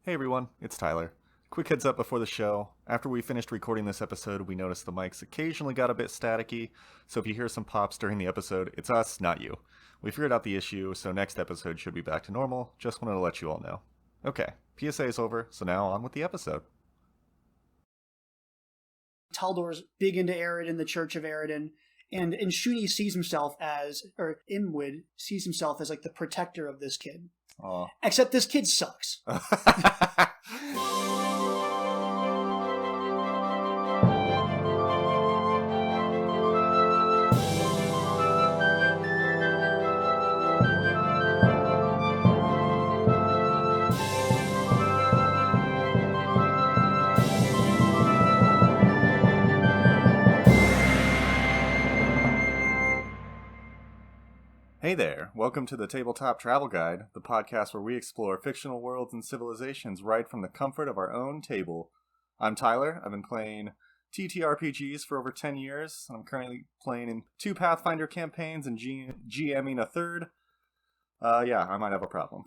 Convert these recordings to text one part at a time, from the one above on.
Hey everyone, it's Tyler. Quick heads up before the show. After we finished recording this episode, we noticed the mics occasionally got a bit staticky, so if you hear some pops during the episode, it's us, not you. We figured out the issue, so next episode should be back to normal. Just wanted to let you all know. Okay, PSA is over, so now on with the episode. Taldor's big into Aridin, the Church of Aridin, and Shuni sees himself as, or Imwid sees himself as like the protector of this kid. Aww. Except this kid sucks. Hey there, welcome to the Tabletop Travel Guide, the podcast where we explore fictional worlds and civilizations right from the comfort of our own table. I'm Tyler, I've been playing TTRPGs for over 10 years, and I'm currently playing in 2 Pathfinder campaigns and GMing a third. I might have a problem.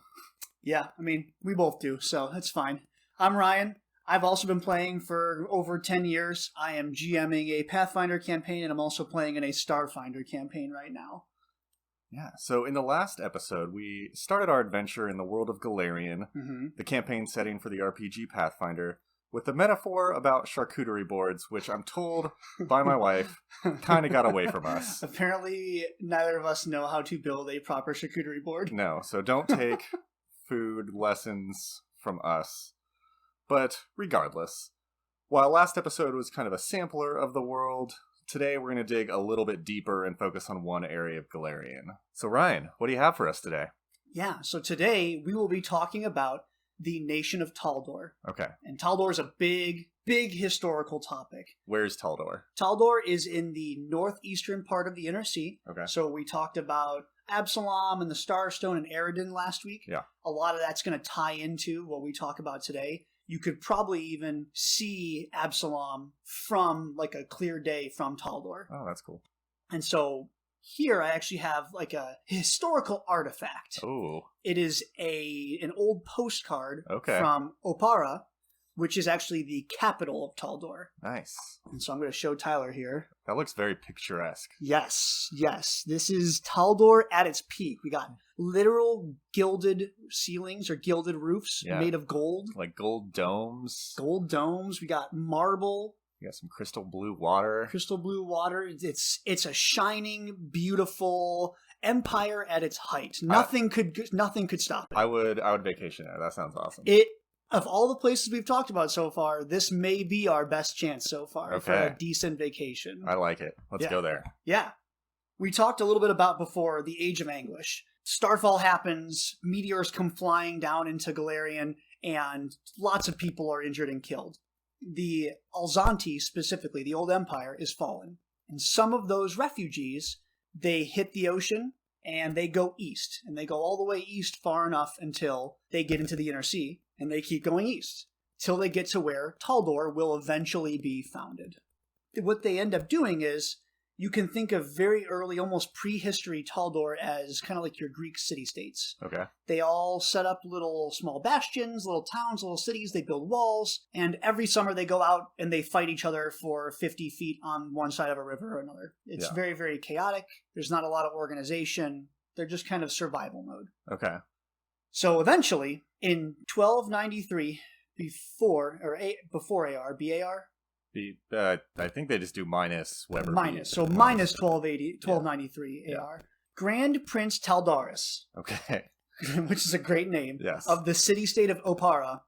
Yeah, I mean, we both do, so that's fine. I'm Ryan. I've also been playing for over 10 years. I am GMing a Pathfinder campaign, and I'm also playing in a Starfinder campaign right now. Yeah, so in the last episode, we started our adventure in the world of Golarion, the campaign setting for the RPG Pathfinder, with the metaphor about charcuterie boards, which I'm told by my wife kind of got away from us. Apparently, neither of us know how to build a proper charcuterie board. No, so don't take food lessons from us. But regardless, while last episode was kind of a sampler of the world, today we're going to dig a little bit deeper and focus on one area of Golarion. So Ryan, what do you have for us today? Yeah, so today we will be talking about the nation of Taldor. Okay. And Taldor is a big historical topic. Where's Taldor? Taldor is in the northeastern part of the Inner Sea. Okay. So we talked about Absalom and the Starstone and Aridin last week. Yeah. A lot of that's going to tie into what we talk about today. You could probably even see Absalom from like a clear day from Taldor. Oh, that's cool. And so here I actually have like a historical artifact. Oh. It is an old postcard Okay. from Opara, which is actually the capital of Taldor. Nice. And so I'm going to show Tyler here. That looks very picturesque. Yes. This is Taldor at its peak. We got literal gilded ceilings or gilded roofs made of gold. Like gold domes. Gold domes. We got marble. We got some crystal blue water. It's a shining, beautiful empire at its height. Nothing could stop it. I would vacation there. That sounds awesome. Of all the places we've talked about so far, this may be our best chance so far for a decent vacation. I like it. Let's go there. Yeah. We talked a little bit about before the Age of Anguish. Starfall happens, meteors come flying down into Golarion, and lots of people are injured and killed. The Alzanti, specifically, the Old Empire, is fallen. And some of those refugees, they hit the ocean, and they go east. And they go all the way east far enough until they get into the Inner Sea. And they keep going east till they get to where Taldor will eventually be founded. What they end up doing is, you can think of very early, almost prehistory Taldor as kind of like your Greek city-states. Okay. They all set up little small bastions, little towns, little cities. They build walls, and every summer they go out and they fight each other for 50 feet on one side of a river or another. It's very, very chaotic. There's not a lot of organization. They're just kind of survival mode. Okay. So eventually, in 1293, before AR, BAR? I think they just do minus whatever. So minus 1293 AR. Grand Prince Taldaris. Okay. Which is a great name. Yes. Of the city-state of Opara.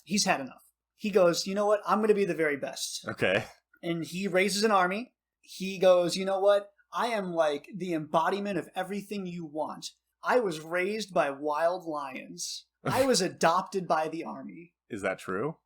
He's had enough. He goes, you know what? I'm going to be the very best. Okay. And he raises an army. He goes, you know what? I am like the embodiment of everything you want. I was raised by wild lions. I was adopted by the army. Is that true?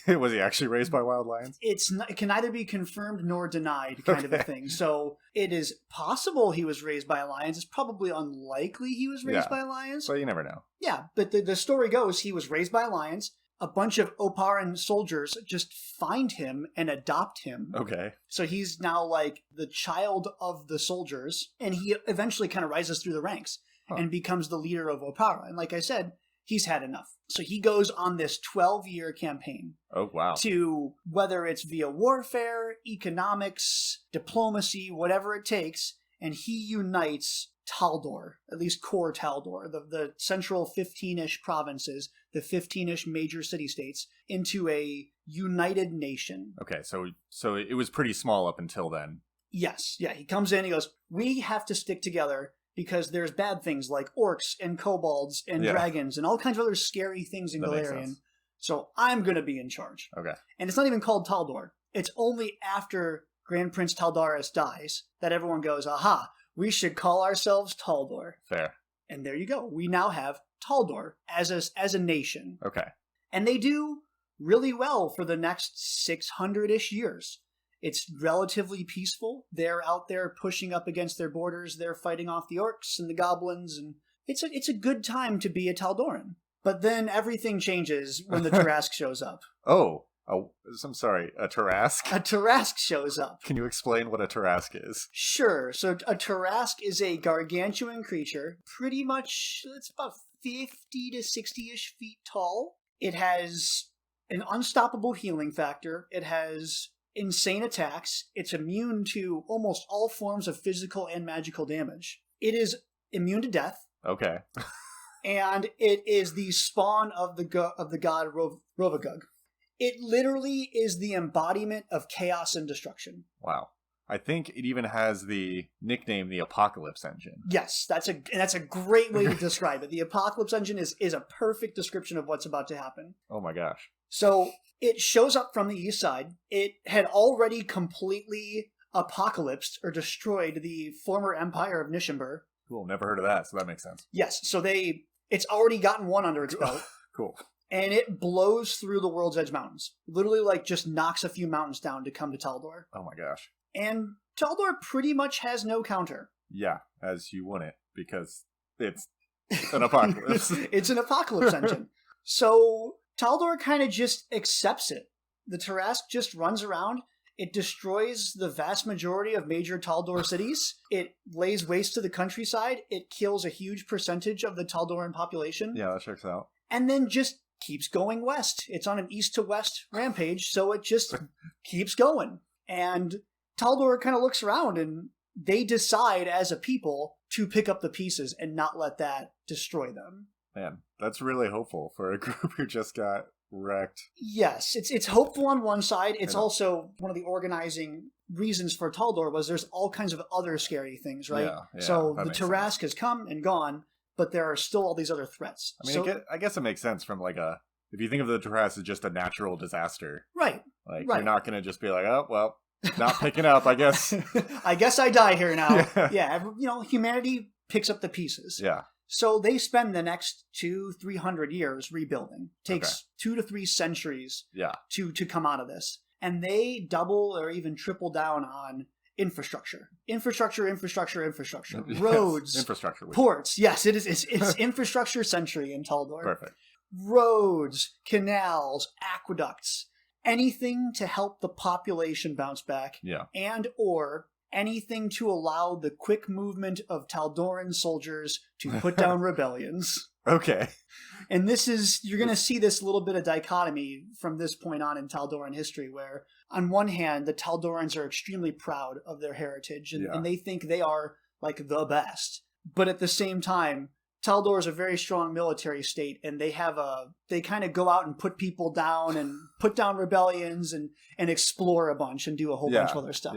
Was he actually raised by wild lions? It can neither be confirmed nor denied, kind of a thing. So it is possible he was raised by lions. It's probably unlikely he was raised by lions. But you never know. Yeah, but the story goes he was raised by lions. A bunch of Oparan soldiers just find him and adopt him. Okay. So he's now like the child of the soldiers, and he eventually kind of rises through the ranks and becomes the leader of Opara. And like I said, he's had enough. So he goes on this 12-year campaign. Oh, wow. To, whether it's via warfare, economics, diplomacy, whatever it takes, and he unites Taldor, at least core Taldor, the central 15-ish provinces, the 15-ish major city-states, into a united nation. Okay, so it was pretty small up until then. Yes, yeah, he comes in, he goes, we have to stick together because there's bad things like orcs and kobolds and dragons and all kinds of other scary things in Golarion. So I'm going to be in charge. Okay. And it's not even called Taldor. It's only after Grand Prince Taldaris dies that everyone goes, aha, we should call ourselves Taldor. Fair. And there you go. We now have Taldor as a nation. Okay. And they do really well for the next 600-ish years. It's relatively peaceful. They're out there pushing up against their borders. They're fighting off the orcs and the goblins, and it's a good time to be a Taldoran. But then everything changes when the Tarrasque shows up. Oh, I'm sorry, a Tarrasque? A Tarrasque shows up. Can you explain what a Tarrasque is? Sure. So a Tarrasque is a gargantuan creature, pretty much, it's about 50 to 60-ish feet tall. It has an unstoppable healing factor. It has insane attacks. It's immune to almost all forms of physical and magical damage. It is immune to death. Okay. And it is the spawn of the god Rovagug. It literally is the embodiment of chaos and destruction. Wow. I think it even has the nickname the Apocalypse Engine. Yes, that's a great way to describe it. The Apocalypse Engine is a perfect description of what's about to happen. Oh my gosh. So it shows up from the east side. It had already completely apocalypsed or destroyed the former empire of Nishimber. Cool, never heard of that, so that makes sense. Yes, so it's already gotten one under its belt. Cool. And it blows through the World's Edge Mountains. Literally, just knocks a few mountains down to come to Taldor. Oh my gosh. And Taldor pretty much has no counter. Yeah, as you wouldn't, because it's an apocalypse. It's an apocalypse engine. So Taldor kind of just accepts it. The Tarrasque just runs around. It destroys the vast majority of major Taldor cities. It lays waste to the countryside. It kills a huge percentage of the Taldoran population. Yeah, that checks out. And then just keeps going west. It's on an east to west rampage, so it just keeps going. And Taldor kind of looks around, and they decide as a people to pick up the pieces and not let that destroy them. Man, that's really hopeful for a group who just got wrecked. Yes, it's hopeful on one side. It's also one of the organizing reasons for Taldor was there's all kinds of other scary things, right? Yeah, so the Tarrasque has come and gone, but there are still all these other threats. I mean, I guess it makes sense from if you think of the Tarrasque as just a natural disaster. Right. You're not going to just be like, oh, well, not picking up, I guess. I guess I die here now. Yeah, humanity picks up the pieces. Yeah. So they spend the next 200-300 years rebuilding. Takes 2 to 3 centuries to come out of this. And they double or even triple down on infrastructure. Infrastructure. Yes. Roads. Infrastructure. Ports. Yes, it is. It's infrastructure century in Taldor. Perfect. Roads, canals, aqueducts. Anything to help the population bounce back. Yeah. And or anything to allow the quick movement of Taldoran soldiers to put down rebellions. Okay. And you're going to see this little bit of dichotomy from this point on in Taldoran history, where on one hand, the Taldorans are extremely proud of their heritage, and they think they are the best. But at the same time, Taldor is a very strong military state, and they kind of go out and put people down and put down rebellions and explore a bunch and do a whole bunch of other stuff.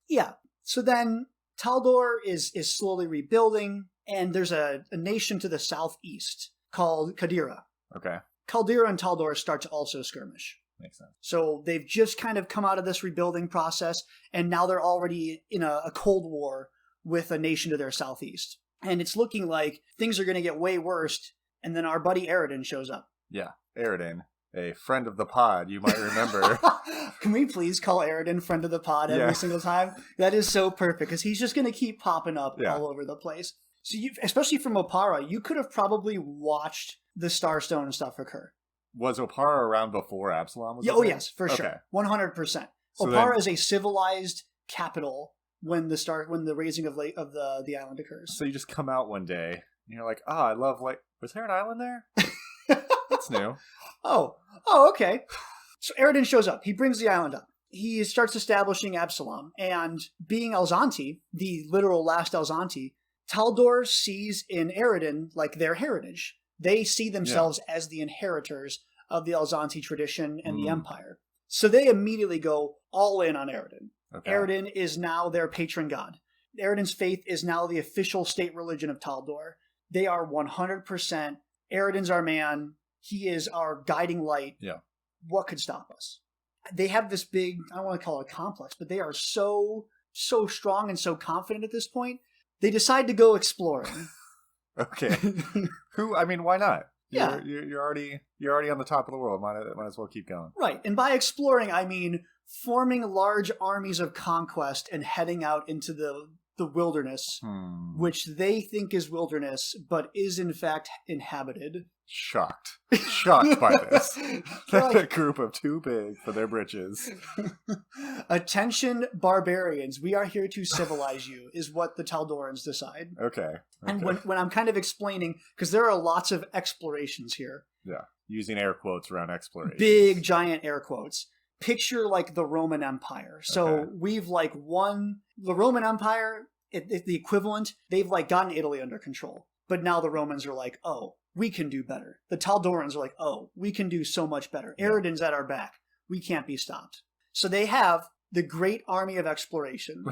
Yeah. So then Taldor is slowly rebuilding, and there's a nation to the southeast called Kadira. Okay. Kadira and Taldor start to also skirmish. Makes sense. So they've just kind of come out of this rebuilding process, and now they're already in a cold war with a nation to their southeast. And it's looking like things are going to get way worse, and then our buddy Aridin shows up. Yeah, Aridin. A friend of the pod, you might remember. Can we please call Aridin friend of the pod every single time? That is so perfect, because he's just going to keep popping up all over the place. So especially from Opara, you could have probably watched the Starstone stuff occur. Was Opara around before Absalom was Oh, yes, for sure. 100%. So Opara is a civilized capital when the raising of the island occurs. So you just come out one day, and you're like, I love, was there an island there? That's new. Oh, okay. So Aridin shows up. He brings the island up. He starts establishing Absalom. And being Elzanti, the literal last Elzanti, Taldor sees in Aridin like their heritage. They see themselves as the inheritors of the Elzanti tradition and the Empire. So they immediately go all in on Aridin. Okay. Aridin is now their patron god. Aridin's faith is now the official state religion of Taldor. They are 100%. Aridin's our man. He is our guiding light. Yeah. What could stop us? They have this big, I don't want to call it a complex, but they are so strong and so confident at this point. They decide to go exploring. Okay. Why not? Yeah. You're already on the top of the world. Might as well keep going. Right. And by exploring, I mean forming large armies of conquest and heading out into the wilderness, which they think is wilderness, but is in fact inhabited. Shocked by this. That's a group of too big for their britches. Attention, barbarians. We are here to civilize you, is what the Taldorans decide. Okay. And when I'm kind of explaining, because there are lots of explorations here. Yeah. Using air quotes around exploration. Big, giant air quotes. Picture like the Roman Empire. So we've like won the Roman Empire, the equivalent, they've like gotten Italy under control. But now the Romans are like, oh, we can do better. The Taldorans are like, oh, we can do so much better. Aridin's at our back. We can't be stopped. So they have the Great Army of Exploration,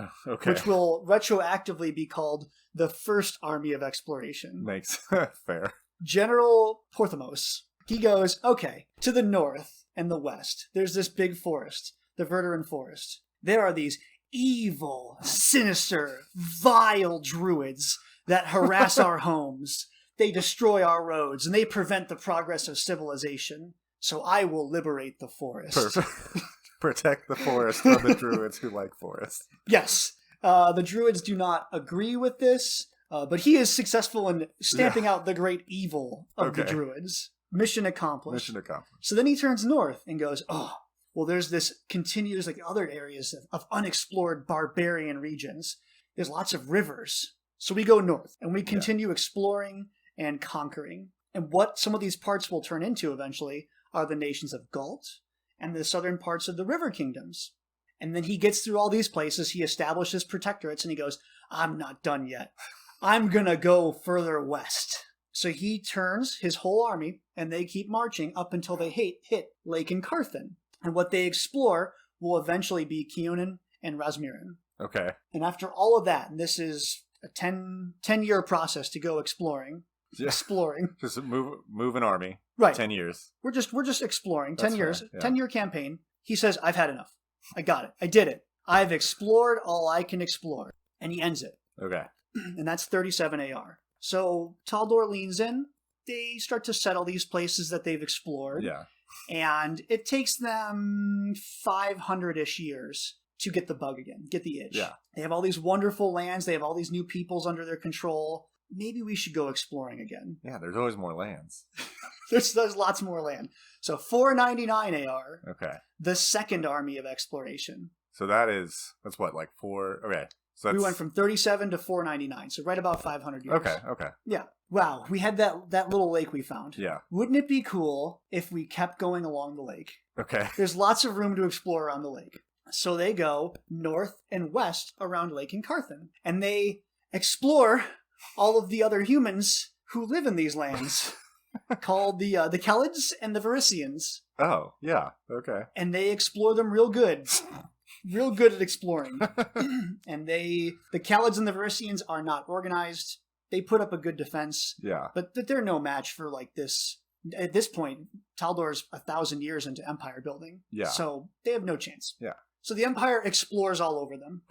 which will retroactively be called the First Army of Exploration. Makes fair. General Porthemos, he goes, okay, to the north and the west, there's this big forest, the Verduran Forest. There are these evil, sinister, vile druids that harass our homes. They destroy our roads, and they prevent the progress of civilization. So I will liberate the forest. Perfect. Protect the forest from the druids who like forest. Yes. The druids do not agree with this, but he is successful in stamping out the great evil of the druids. Mission accomplished. So then he turns north and goes, oh, well, there's like other areas of unexplored barbarian regions. There's lots of rivers. So we go north, and we continue exploring and conquering. And what some of these parts will turn into eventually are the nations of Galt and the southern parts of the river kingdoms. And then he gets through all these places, he establishes protectorates, and he goes, I'm not done yet. I'm gonna go further west. So he turns his whole army, and they keep marching up until they hit Lake Carthan. And what they explore will eventually be Kionin and Razmirin. Okay. And after all of that, and this is a 10-year process to go exploring. Exploring. Just move an army. Right. 10 years. We're just exploring. That's 10 years. Fair, 10-year campaign. He says, I've had enough. I got it. I did it. I've explored all I can explore. And he ends it. Okay. And that's 37 AR. So Taldor leans in. They start to settle these places that they've explored. Yeah. And it takes them 500-ish years to get the bug again, get the itch. Yeah. They have all these wonderful lands. They have all these new peoples under their control. Maybe we should go exploring again. Yeah, there's always more lands. there's lots more land. So 499 AR. Okay. The second army of exploration. So that's what, like 4? Okay. So we went from 37 to 499. So right about 500 years. Okay. Yeah. Wow. We had that little lake we found. Yeah. Wouldn't it be cool if we kept going along the lake? Okay. There's lots of room to explore around the lake. So they go north and west around Lake Carthan. And they explore all of the other humans who live in these lands, called the Kelids and the Varisians. Oh, yeah. Okay. And they explore them real good. Real good at exploring. And the Kelids and the Varisians are not organized. They put up a good defense. Yeah. But they're no match for like this. At this point, Taldor's 1,000 years into empire building. Yeah. So they have no chance. Yeah. So the empire explores all over them.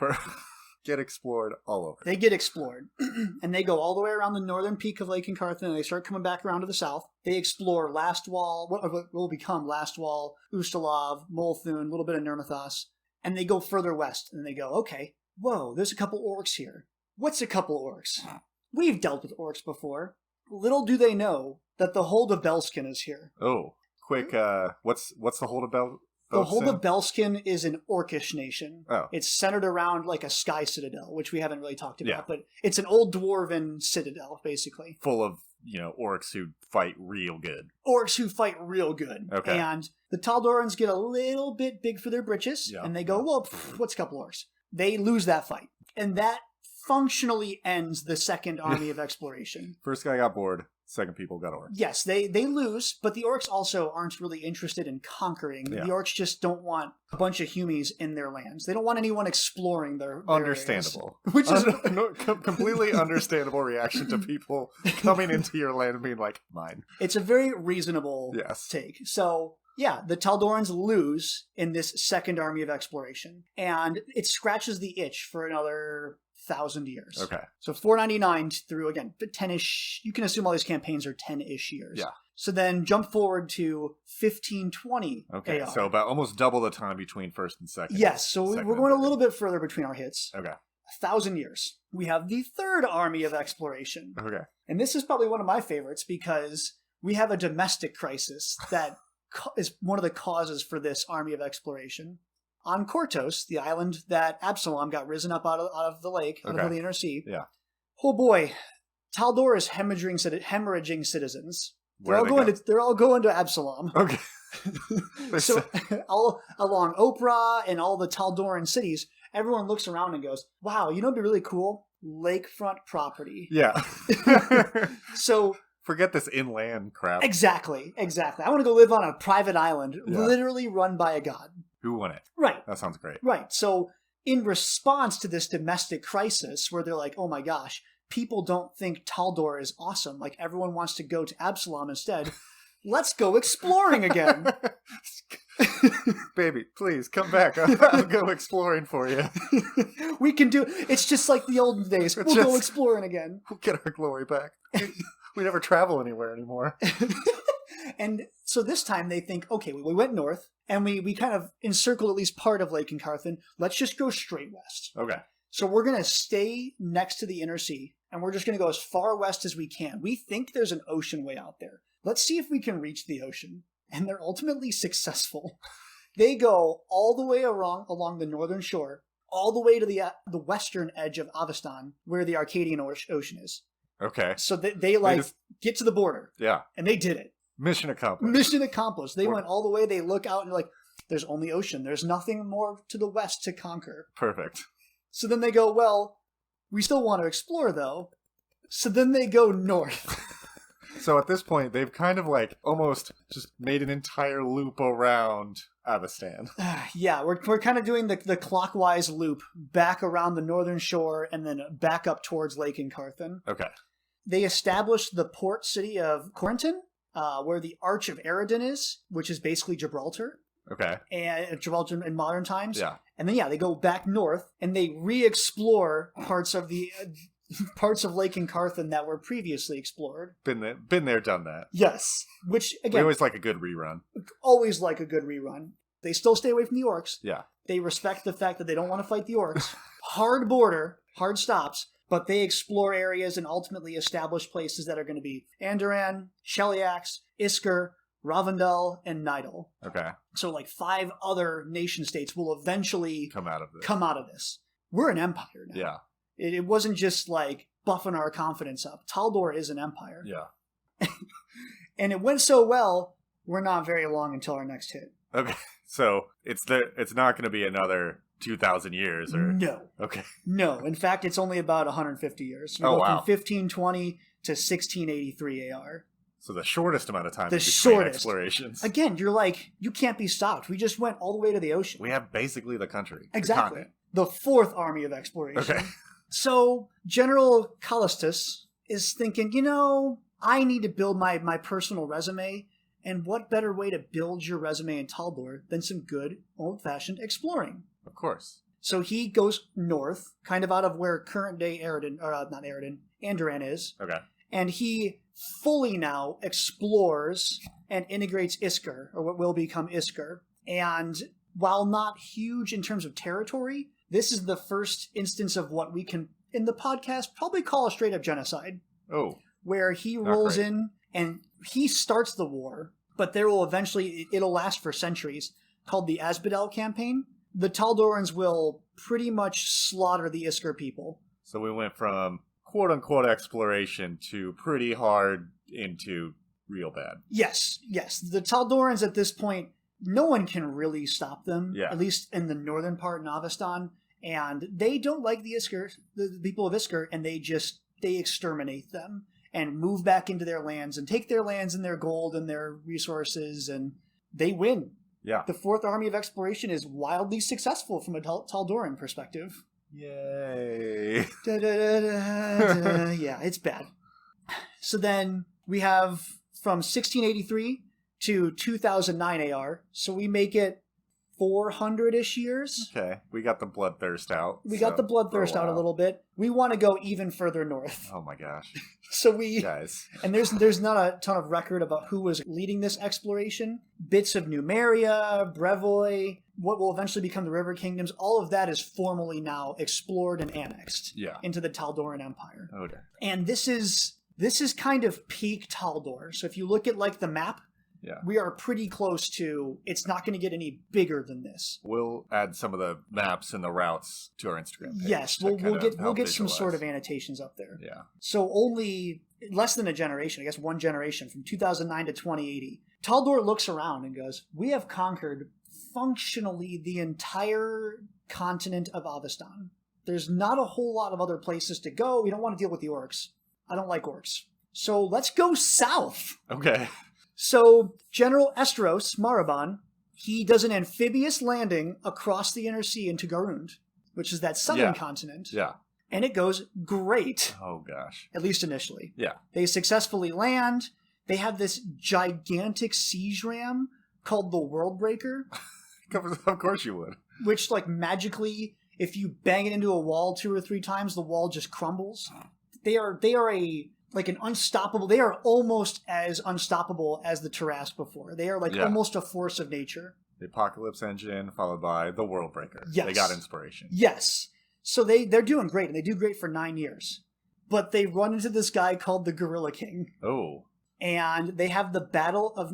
Get explored all over. They get explored. And they go all the way around the northern peak of Lake Carthan, and they start coming back around to the south. They explore Lastwall, what will become Lastwall, Ustalav, Molthun, a little bit of Nirmathas. And they go further west, and they go, okay, whoa, there's a couple orcs here. What's a couple orcs? We've dealt with orcs before. Little do they know that the Hold of Belskin is here. Oh, quick, what's the Hold of Belskin? The Hold of Belskin is an orcish nation. Oh. It's centered around like a sky citadel, which we haven't really talked about, Yeah. but it's an old dwarven citadel, basically. Full of orcs who fight real good. Orcs who fight real good. Okay. And the Taldorans get a little bit big for their britches, and they go, well, what's a couple orcs? They lose that fight. And that functionally ends the second army of exploration. First guy got bored. Second people got orcs. Yes, they lose, but the orcs also aren't really interested in conquering. Yeah. The orcs just don't want a bunch of humies in their lands. They don't want anyone exploring their understandable. Areas, which is completely understandable reaction to people coming into your land and being like, mine. It's a very reasonable take. So, yeah, the Taldorans lose in this second army of exploration, and it scratches the itch for another 1,000 years. Okay. So 499 through, again, 10-ish. You can assume all these campaigns are 10-ish years. Yeah. So then jump forward to 1520 Okay, AR. so about almost double the time between first and second. Yes, so we're going a little bit further between our hits. Okay. 1,000 years. We have the third army of exploration. Okay. And this is probably one of my favorites because we have a domestic crisis that is one of the causes for this army of exploration. On Kortos, the island that Absalom got risen up out of the lake, out of the inner sea. Yeah. Oh boy, Taldor is hemorrhaging citizens. They're all going to Absalom. Okay. So all along Oprah and all the Taldoran cities, everyone looks around and goes, "Wow, it'd be really cool, lakefront property." Yeah. So. Forget this inland crap. Exactly. I want to go live on a private island, literally run by a god. Who won it? Right. That sounds great. Right. So in response to this domestic crisis where they're like, oh my gosh, people don't think Taldor is awesome. Like everyone wants to go to Absalom instead. Let's go exploring again. Baby, please come back. I'll go exploring for you. We can do it's just like the olden days. We'll go exploring again. We'll get our glory back. We never travel anywhere anymore. And so this time they think, okay, we went north and we kind of encircled at least part of Lake Incarthen. Let's just go straight west. Okay. So we're going to stay next to the inner sea and we're just going to go as far west as we can. We think there's an ocean way out there. Let's see if we can reach the ocean. And they're ultimately successful. They go all the way along the northern shore, all the way to the western edge of Avistan, where the Arcadian Ocean is. Okay. So they get to the border. Yeah. And they did it. Mission accomplished. Mission accomplished. They went all the way. They look out and like, there's only ocean. There's nothing more to the west to conquer. Perfect. So then they go, well, we still want to explore though. So then they go north. So at this point, they've kind of like almost just made an entire loop around Avistan. Yeah, we're kind of doing the clockwise loop back around the northern shore and then back up towards Lake Incarthen. Okay. They established the port city of Corentin, where the Arch of Eredin is, which is basically Gibraltar. Okay. And Gibraltar in modern times. Yeah. And then, they go back north and they re-explore parts of Lake Incarthen that were previously explored. Been there, done that. Yes. Which, again... We always like a good rerun. Always like a good rerun. They still stay away from the orcs. Yeah. They respect the fact that they don't want to fight the orcs. Hard border, hard stops, but they explore areas and ultimately establish places that are going to be Andoran, Sheliax, Isker, Ravendel, and Nidal. Okay. So 5 other nation states will eventually come out of this. We're an empire now. Yeah. It wasn't just buffing our confidence up. Taldor is an empire. Yeah. And it went so well, we're not very long until our next hit. Okay. So it's not going to be another 2,000 years or... No. Okay. No. In fact, it's only about 150 years. We go from 1520 to 1683 AR. So the shortest amount of time between explorations. Again, you're you can't be stopped. We just went all the way to the ocean. We have basically the country. Exactly. The fourth army of exploration. Okay. So General Callistus is thinking, I need to build my personal resume, and what better way to build your resume in Taldor than some good, old-fashioned exploring? Of course. So he goes north, kind of out of where current-day Andoran is. Okay. And he fully now explores and integrates Isker, or what will become Isker. And while not huge in terms of territory, this is the first instance of what we can, in the podcast, probably call a straight-up genocide. Oh. Where he rolls in and he starts the war, but it'll last for centuries, called the Asbidel Campaign. The Taldorans will pretty much slaughter the Isker people. So we went from quote-unquote exploration to pretty hard into real bad. Yes. The Taldorans at this point, no one can really stop them, Yeah. at least in the northern part in Avistan, and they don't like the Isker, the people of Isker, and they exterminate them and move back into their lands and take their lands and their gold and their resources, and they win. Yeah. The Fourth Army of Exploration is wildly successful from a Taldoran perspective. Yay. Yeah, it's bad. So then we have from 1683 to 2009 AR, so we make it 400-ish years. Okay, we got the bloodthirst out. We got the bloodthirst out a little bit. We want to go even further north. Oh my gosh. So we... Guys. And there's not a ton of record about who was leading this exploration. Bits of Numeria, Brevoy, what will eventually become the River Kingdoms, all of that is formally now explored and annexed into the Taldoran Empire. Okay. And this is kind of peak Taldor. So if you look at like the map, we are pretty close to, it's not going to get any bigger than this. We'll add some of the maps and the routes to our Instagram page. Yes, we'll get some sort of annotations up there. Yeah. So only less than a generation, I guess one generation, from 2009 to 2080, Taldor looks around and goes, we have conquered functionally the entire continent of Avistan. There's not a whole lot of other places to go. We don't want to deal with the orcs. I don't like orcs. So let's go south. Okay. So General Estros Maraban, he does an amphibious landing across the inner sea into Garund, which is that southern continent. Yeah. And it goes great. Oh, gosh. At least initially. Yeah. They successfully land. They have this gigantic siege ram called the Worldbreaker. Of course you would. Which, like, magically, if you bang it into a wall 2 or 3 times, the wall just crumbles. They are an unstoppable... They are almost as unstoppable as the Tarrasque before. They are, almost a force of nature. The Apocalypse Engine, followed by the Worldbreaker. Yes. They got inspiration. Yes. So they're doing great, and they do great for 9 years. But they run into this guy called the Gorilla King. Oh. And they have the Battle of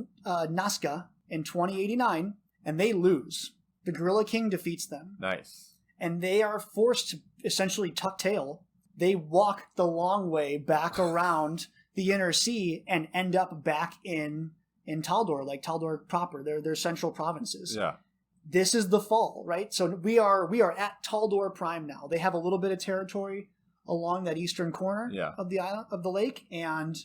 Nazca in 2089, and they lose. The Gorilla King defeats them. Nice. And they are forced to essentially tuck tail. They walk the long way back around the inner sea and end up back in Taldor, like Taldor proper, their central provinces. Yeah. This is the fall, right? So we are at Taldor Prime now. They have a little bit of territory along that eastern corner of the island, of the lake, and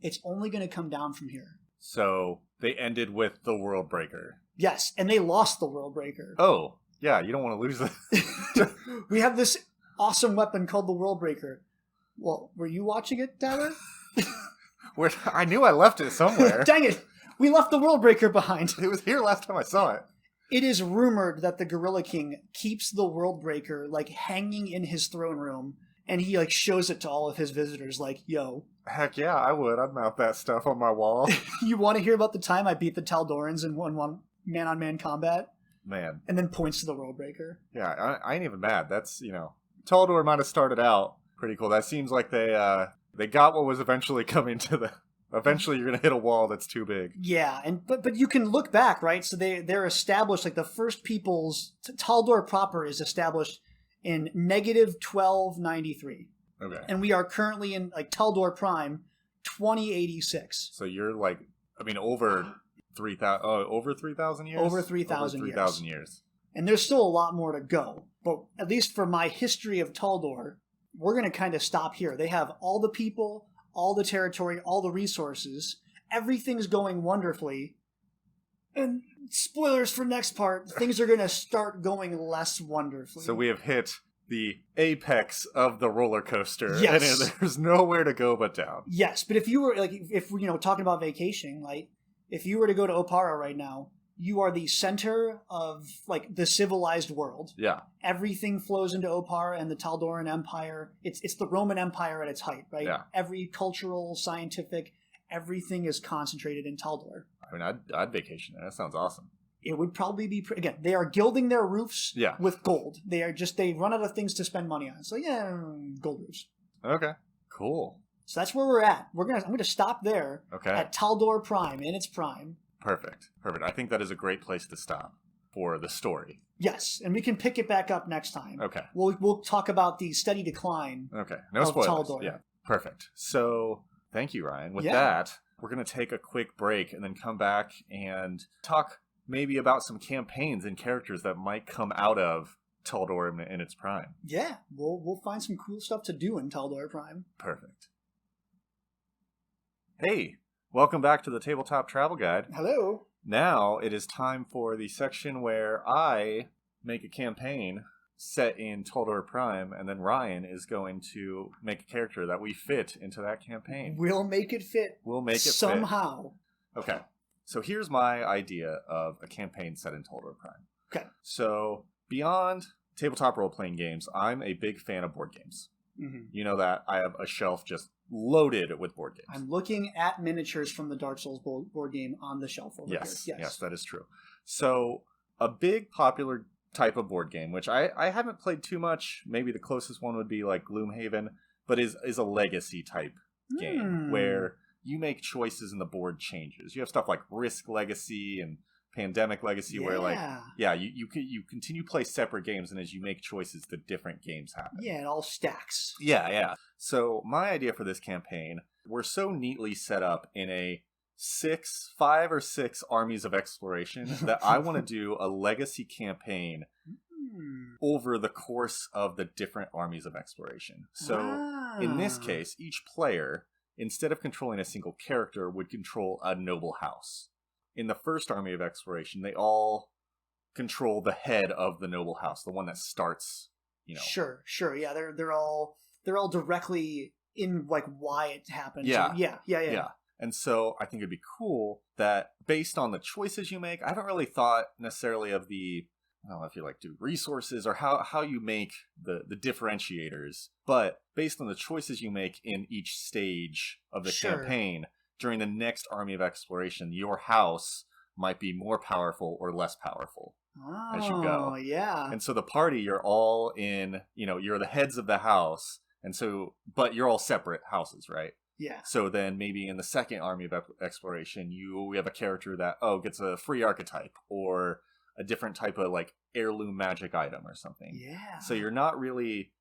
it's only going to come down from here. So they ended with the Worldbreaker. Yes, and they lost the Worldbreaker. Oh, yeah, you don't want to lose that. We have this awesome weapon called the Worldbreaker. Well, were you watching it, Tyler? I knew I left it somewhere. Dang it! We left the Worldbreaker behind. It was here last time I saw it. It is rumored that the Gorilla King keeps the Worldbreaker, hanging in his throne room, and he, shows it to all of his visitors, yo. Heck yeah, I would. I'd mount that stuff on my wall. You want to hear about the time I beat the Taldorans in one man-on-man combat? Man. And then points to the Worldbreaker. Yeah, I ain't even mad. That's, Taldor might have started out pretty cool. That seems like they got what was eventually coming to the... Eventually you're going to hit a wall that's too big. Yeah, but you can look back, right? So they're established, the first peoples... Taldor proper is established in negative 1293. Okay. And we are currently in, Taldor Prime, 2086. So you're, over 3,000... over 3,000 years? Over 3,000 years. 3,000 years. And there's still a lot more to go. But at least for my history of Taldor, we're going to kind of stop here. They have all the people, all the territory, all the resources. Everything's going wonderfully. And spoilers for next part, things are going to start going less wonderfully. So we have hit the apex of the roller coaster. Yes. And there's nowhere to go but down. Yes, but if you were, if talking about vacationing, if you were to go to Opara right now, you are the center of, the civilized world. Yeah. Everything flows into Opara and the Taldoran Empire. It's the Roman Empire at its height, right? Yeah. Every cultural, scientific, everything is concentrated in Taldor. I mean, I'd vacation there. That sounds awesome. It would probably be... Again, they are gilding their roofs with gold. They run out of things to spend money on. So, gold roofs. Okay. Cool. So that's where we're at. I'm going to stop there at Taldor Prime, in its prime. Perfect. I think that is a great place to stop for the story. Yes, and we can pick it back up next time. Okay. We'll talk about the steady decline. Okay. No of spoilers. Taldor. Yeah. Perfect. So thank you, Ryan. With that, we're going to take a quick break and then come back and talk maybe about some campaigns and characters that might come out of Taldor in its prime. Yeah, we'll find some cool stuff to do in Taldor Prime. Perfect. Hey, welcome back to the Tabletop Travel Guide. Hello. Now it is time for the section where I make a campaign set in Taldor Prime, and then Ryan is going to make a character that we fit into that campaign. We'll make it fit. We'll make it somehow. fit. Okay. So here's my idea of a campaign set in Taldor Prime. Okay. So beyond tabletop role-playing games, I'm a big fan of board games. Mm-hmm. You know that I have a shelf just loaded with board games. I'm looking at miniatures from the Dark Souls board game on the shelf over here. Yes, that is true. So a big popular type of board game, which I haven't played too much, maybe the closest one would be like Gloomhaven, but is a legacy type game where you make choices and the board changes. You have stuff like Risk Legacy and Pandemic Legacy where you continue to play separate games, and as you make choices, the different games happen. Yeah, it all stacks. Yeah. So my idea for this campaign, we're so neatly set up in a 5 or 6 armies of exploration that I want to do a legacy campaign over the course of the different armies of exploration. So in this case, each player, instead of controlling a single character, would control a noble house. In the first army of exploration, they all control the head of the noble house, the one that starts, Sure. Yeah, they're all directly in like why it happened. Yeah. And so I think it'd be cool that based on the choices you make, I haven't really thought necessarily of I don't know if you do resources or how you make the differentiators, but based on the choices you make in each stage of the campaign, during the next army of exploration, your house might be more powerful or less powerful as you go. Yeah. And so the party, you're all in, you're the heads of the house, and so, but you're all separate houses, right? Yeah. So then maybe in the second army of exploration, we have a character that, gets a free archetype or a different type of heirloom magic item or something. Yeah. So you're not really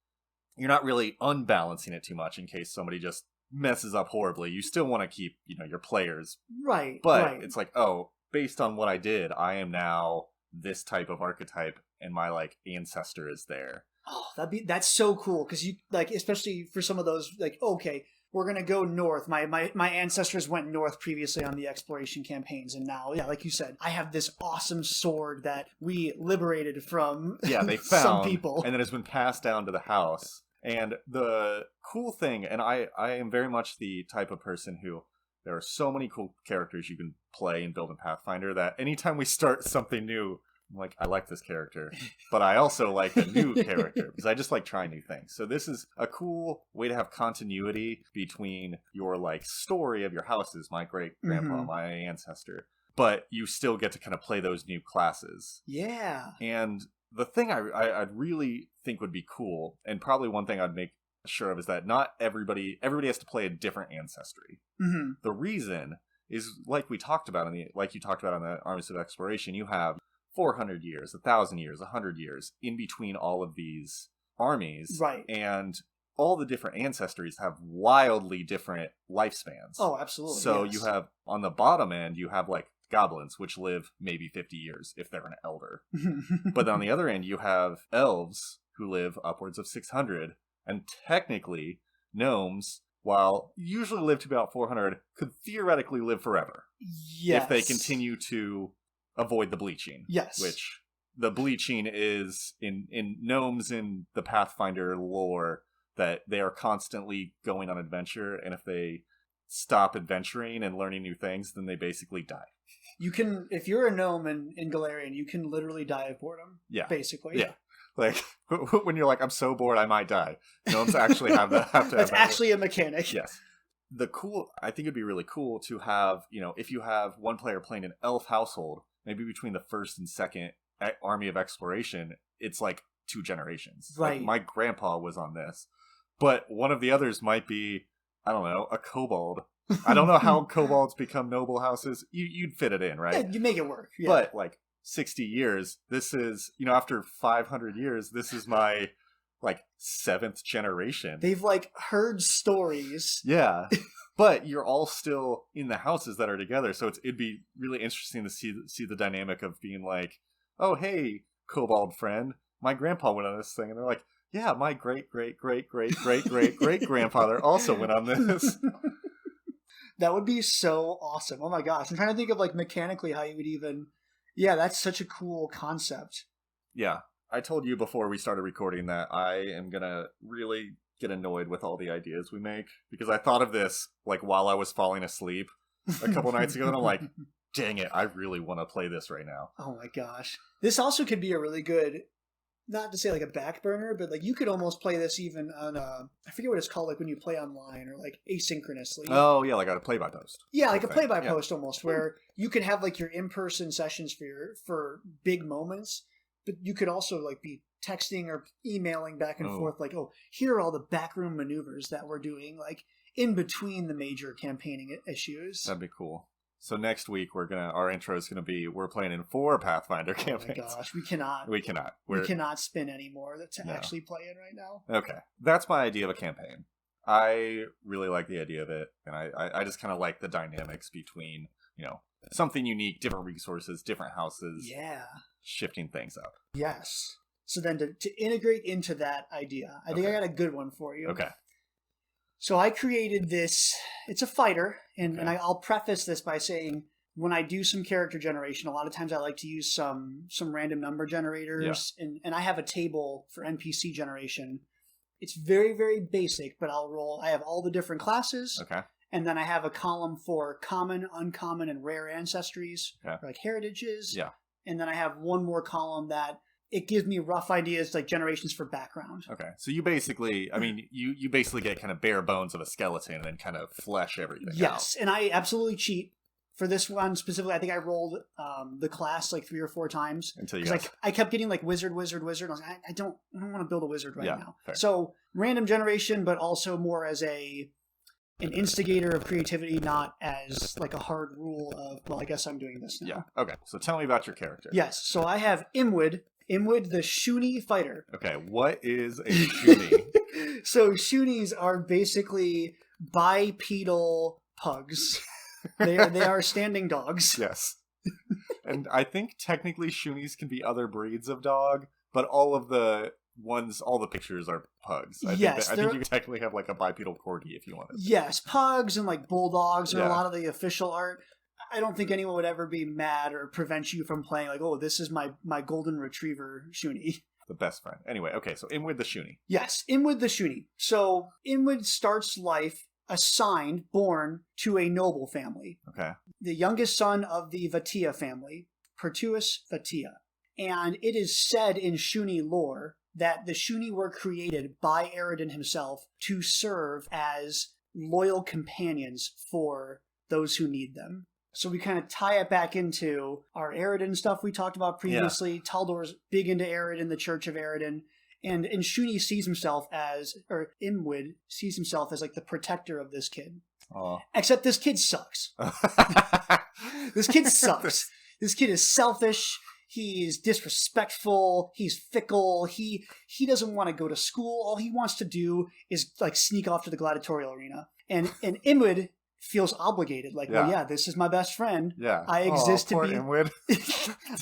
unbalancing it too much in case somebody just messes up horribly. You still want to keep, your players. Right. But it's based on what I did, I am now this type of archetype and my ancestor is there. Oh, that's so cool because you especially for some of those okay, we're gonna go north. My ancestors went north previously on the exploration campaigns, and now, like you said, I have this awesome sword that we liberated from they found some people, and then it's been passed down to the house. And the cool thing, and I am very much the type of person who, there are so many cool characters you can play and build in Pathfinder that anytime we start something new, I'm I like this character, but I also like a new character because I just like trying new things. So this is a cool way to have continuity between your story of your houses, my great-grandpa, my ancestor, but you still get to kind of play those new classes. Yeah. And the thing I'd really think would be cool, and probably one thing I'd make sure of, is that not everybody has to play a different ancestry. Mm-hmm. The reason is you talked about on the Armies of Exploration, you have 400 years, 1,000 years, 100 years in between all of these armies, right? And all the different ancestries have wildly different lifespans. Oh, absolutely. So you have on the bottom end, you have goblins, which live maybe 50 years if they're an elder. But on the other end, you have elves who live upwards of 600. And technically, gnomes, while usually live to about 400, could theoretically live forever. Yes. If they continue to avoid the bleaching. Yes. Which the bleaching is in gnomes in the Pathfinder lore, that they are constantly going on adventure, and if they stop adventuring and learning new things, then they basically die. You can, if you're a gnome in Golarion, you can literally die of boredom. Yeah. Basically. Yeah. When you're I'm so bored, I might die. Gnomes actually have to have That's actually a mechanic. Yes. I think it'd be really cool to have, if you have one player playing an elf household, maybe between the first and second army of exploration, it's 2 generations. Right. My grandpa was on this. But one of the others might be, I don't know, a kobold. I don't know how kobolds become noble houses. You'd fit it in, right? Yeah, you make it work. Yeah. But 60 years. This is, after 500 years, this is my, 7th generation. They've, heard stories. Yeah. But you're all still in the houses that are together, so it'd be really interesting to see the dynamic of being like, oh, hey, kobold friend, my grandpa went on this thing. And they're like, yeah, my great-great-great-great-great-great-grandfather also went on this. That would be so awesome. Oh my gosh. I'm trying to think of mechanically how you would even... Yeah, that's such a cool concept. Yeah. I told you before we started recording that I am going to really get annoyed with all the ideas we make. Because I thought of this while I was falling asleep a couple nights ago. And I'm like, dang it, I really want to play this right now. Oh my gosh. This also could be a really good... Not to say a back burner, but you could almost play this even on I forget what it's called, when you play online or asynchronously. Oh yeah, a play-by-post. Yeah, a play-by-post almost, where you could have your in-person sessions for big moments, but you could also be texting or emailing back and forth oh, here are all the backroom maneuvers that we're doing in between the major campaigning issues. That'd be cool. So next week our intro is gonna be we're playing in 4 Pathfinder campaigns. Oh my gosh, we cannot. We cannot. We cannot spin any more to actually play in right now. Okay, that's my idea of a campaign. I really like the idea of it, and I just kind of like the dynamics between something unique, different resources, different houses. Yeah, shifting things up. Yes. So then to integrate into that idea, I think I got a good one for you. Okay. So I created this, it's a fighter, and I'll preface this by saying when I do some character generation, a lot of times I like to use some random number generators, and I have a table for NPC generation. It's very, very basic, but I have all the different classes, and then I have a column for common, uncommon, and rare ancestries, heritages, and then I have one more column that it gives me rough ideas, generations for background. Okay. So you basically, you basically get kind of bare bones of a skeleton and then kind of flesh everything out. Yes, and I absolutely cheat. For this one specifically, I think I rolled the class 3 or 4 times. Until you got... I kept getting wizard. I was like, I don't want to build a wizard right now. Fair. So random generation, but also more as an instigator of creativity, not as a hard rule of, well, I guess I'm doing this now. Yeah. Okay. So tell me about your character. Yes. So I have Imwood, the Shuni fighter. Okay, what is a Shuni? So Shunis are basically bipedal pugs. They are standing dogs. Yes. And I think technically Shunis can be other breeds of dog, but all the pictures are pugs. I think you technically have a bipedal corgi if you wanted. Yes, pugs and bulldogs are a lot of the official art. I don't think anyone would ever be mad or prevent you from playing this is my golden retriever Shuni. The best friend. Anyway, okay, so Imwood the Shuni. Yes, Imwood the Shuni. So Imwood starts life born to a noble family. Okay. The youngest son of the Vatia family, Pertuis Vatia. And it is said in Shuni lore that the Shuni were created by Aridin himself to serve as loyal companions for those who need them. So we kind of tie it back into our Aridin stuff we talked about previously. Yeah. Taldor's big into Aridin, the Church of Aridin. And Shuni sees himself Imwood sees himself as the protector of this kid. Aww. Except this kid sucks. This kid sucks. This kid is selfish. He's disrespectful. He's fickle. He doesn't want to go to school. All he wants to do is sneak off to the gladiatorial arena. And Imwood feels obligated. Well, yeah, this is my best friend. Yeah. I exist to be Imwood.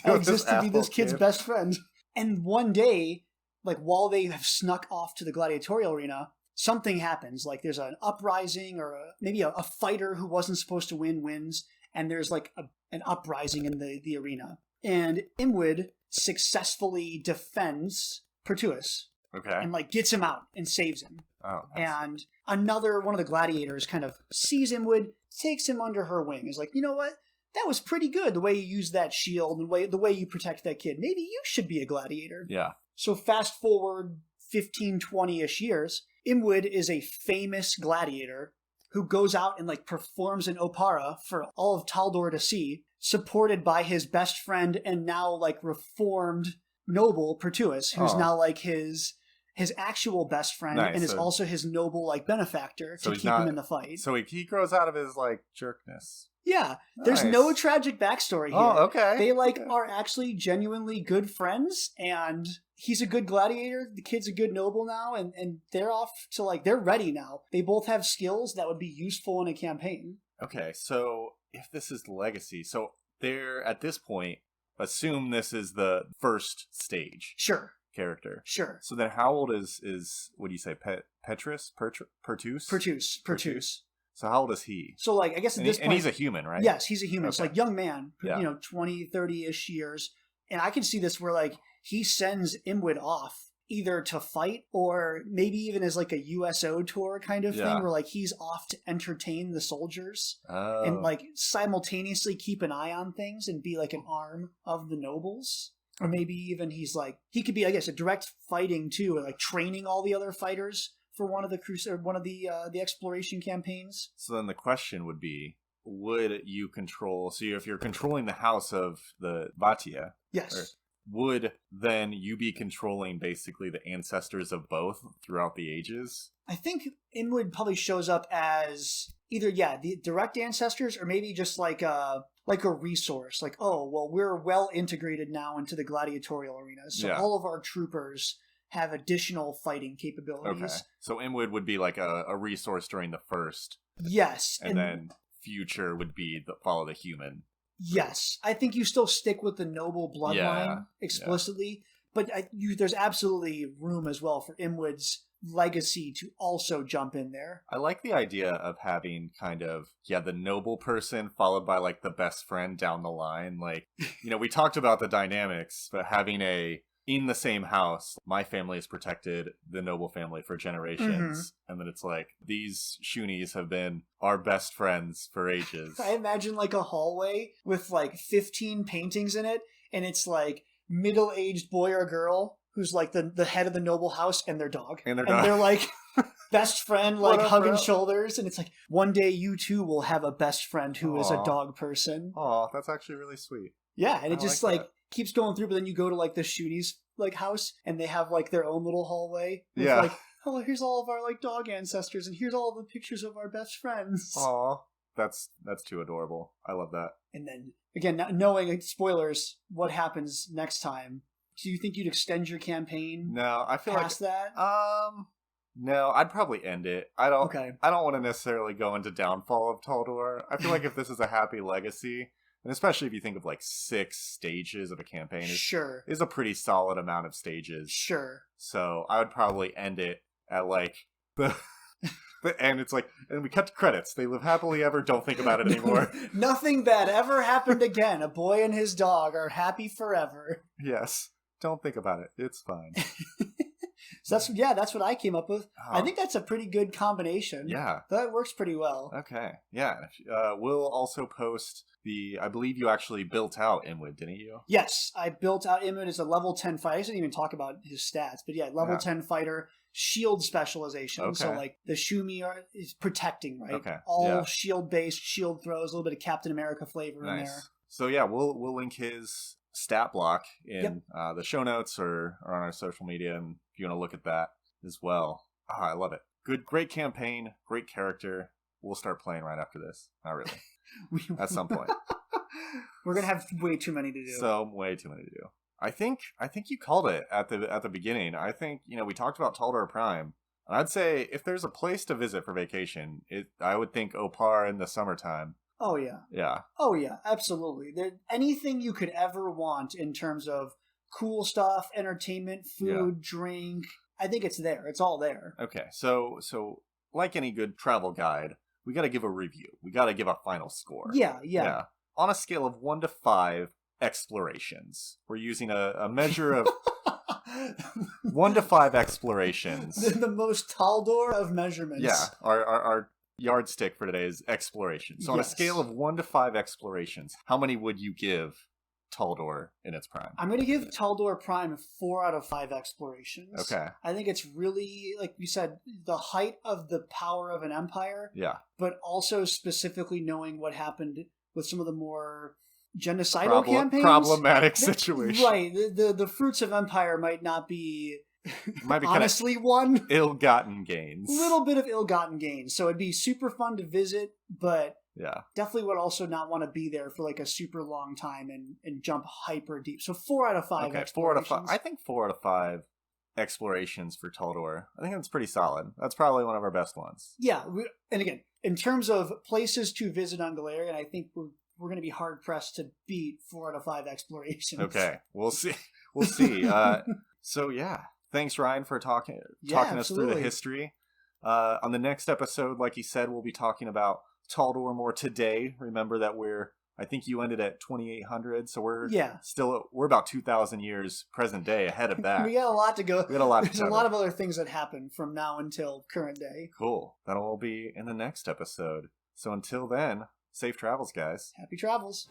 I exist to be this kid's best friend. And one day, while they have snuck off to the gladiatorial arena, something happens. There's an uprising or maybe a fighter who wasn't supposed to wins, and there's an uprising in the arena. And Imwood successfully defends Pertuis. Okay. And gets him out and saves him. Oh. Nice. And another one of the gladiators kind of sees Imwood, takes him under her wing. Is you know what? That was pretty good, the way you use that shield and the way you protect that kid. Maybe you should be a gladiator. Yeah. So fast forward 15, 20-ish years, Imwood is a famous gladiator who goes out and performs an opera for all of Taldor to see, supported by his best friend and now reformed noble Pertuis, who's now his actual best friend, and is also his noble benefactor to keep him in the fight. So he grows out of his jerkness. Yeah, there's no tragic backstory here. Oh, okay. They are actually genuinely good friends, and he's a good gladiator. The kid's a good noble now, and they're off to they're ready now. They both have skills that would be useful in a campaign. Okay, so if this is legacy, so they're at this point, assume this is the first stage. Sure. Character. Sure. So then how old is what do you say, Pertus? Pertus. So how old is he? So I guess at this point... And he's a human, right? Yes, he's a human. Okay. It's young man, 20, 30-ish years. And I can see this where he sends Imwyd off either to fight or maybe even as a USO tour kind of thing where he's off to entertain the soldiers and simultaneously keep an eye on things and be an arm of the nobles. Or maybe even he could be, I guess, a direct fighting too, or training all the other fighters for one of the exploration campaigns. So then the question would be, would you control, so if you're controlling the house of the Vatia, yes, would then you be controlling basically the ancestors of both throughout the ages? I think Imwyd probably shows up as either, the direct ancestors or maybe just a resource. We're well integrated now into the gladiatorial arena. So all of our troopers have additional fighting capabilities. Okay. So Imwyd would be a resource during the first. Yes. And then future would be follow the human. Yes. I think you still stick with the noble bloodline explicitly, but there's absolutely room as well for Imwyd's legacy to also jump in there. I like the idea of having kind of, the noble person followed by the best friend down the line. We talked about the dynamics, but having in the same house, my family has protected the noble family for generations. Mm-hmm. And then it's these Shunies have been our best friends for ages. I imagine a hallway with 15 paintings in it, and it's middle-aged boy or girl who's the head of the noble house and their dog. And they're best friend, hugging shoulders. And it's one day you too will have a best friend who is a dog person. Oh, that's actually really sweet. Yeah, and it just keeps going through, but then you go to the Shunies house and they have their own little hallway with here's all of our dog ancestors and here's all the pictures of our best friends. Aw, that's too adorable. I love that. And then again, knowing spoilers, what happens next time? Do you think you'd extend your campaign? No, I feel past that. No, I'd probably end it. I don't want to necessarily go into downfall of Taldor. I feel if this is a happy legacy, and especially if you think of 6 stages of a campaign, is a pretty solid amount of stages. Sure. So I would probably end it at the end. It's and we cut to credits. They live happily ever. Don't think about it anymore. Nothing bad ever happened again. A boy and his dog are happy forever. Yes. Don't think about it. It's fine. So that's what I came up with. Oh. I think that's a pretty good combination. Yeah. That works pretty well. Okay. Yeah. We'll also post I believe you actually built out Imwyd, didn't you? Yes. I built out Imwyd as a level 10 fighter. I didn't even talk about his stats, but level 10 fighter, shield specialization. Okay. So the Shumi is protecting, right? Okay. All shield based, shield throws, a little bit of Captain America flavor in there. So we'll link his stat block in the show notes or on our social media, and if you want to look at that as well. I love it. Great campaign, great character. We'll start playing right after this. Not really. At some point. We're gonna have way too many to do. Way too many to do. I think you called it at the beginning. I think we talked about Taldor Prime, and I'd say if there's a place to visit for vacation, I would think Opar in the summertime. Oh, yeah. Yeah. Oh, yeah, absolutely. Anything you could ever want in terms of cool stuff, entertainment, food, drink, I think it's there. It's all there. Okay, so like any good travel guide, we got to give a review. We got to give a final score. Yeah. On a scale of 1 to 5 explorations, we're using a measure of 1 to 5 explorations. The most Taldor of measurements. Yeah, our yardstick for today is exploration. So on a scale of 1 to 5 explorations, how many would you give Taldor in its prime? I'm going to give Taldor Prime 4 out of 5 explorations. Okay. I think it's really, like you said, the height of the power of an empire. Yeah. But also specifically knowing what happened with some of the more genocidal campaigns. Problematic situations. Right. The fruits of empire might not be... Might be honestly one ill-gotten gains. A little bit of ill-gotten gains. So it'd be super fun to visit, but Yeah. Definitely would also not want to be there for like a super long time and jump hyper deep. So 4 out of 5 Okay, 4 out of 5. I think 4 out of 5 explorations for Taldor. I think that's pretty solid. That's probably one of our best ones. Yeah, and again, in terms of places to visit on Golarion, I think we're going to be hard pressed to beat 4 out of 5 explorations. Okay, we'll see. We'll see. So yeah, thanks Ryan for talking us through the history. On the next episode, like he said, we'll be talking about Taldor more today. Remember that I think you ended at 2800, so we're about 2000 years present day ahead of that. We got a lot to go. We got a lot. There's a lot of other things that happen from now until current day. Cool. That'll all be in the next episode. So until then, safe travels, guys. Happy travels.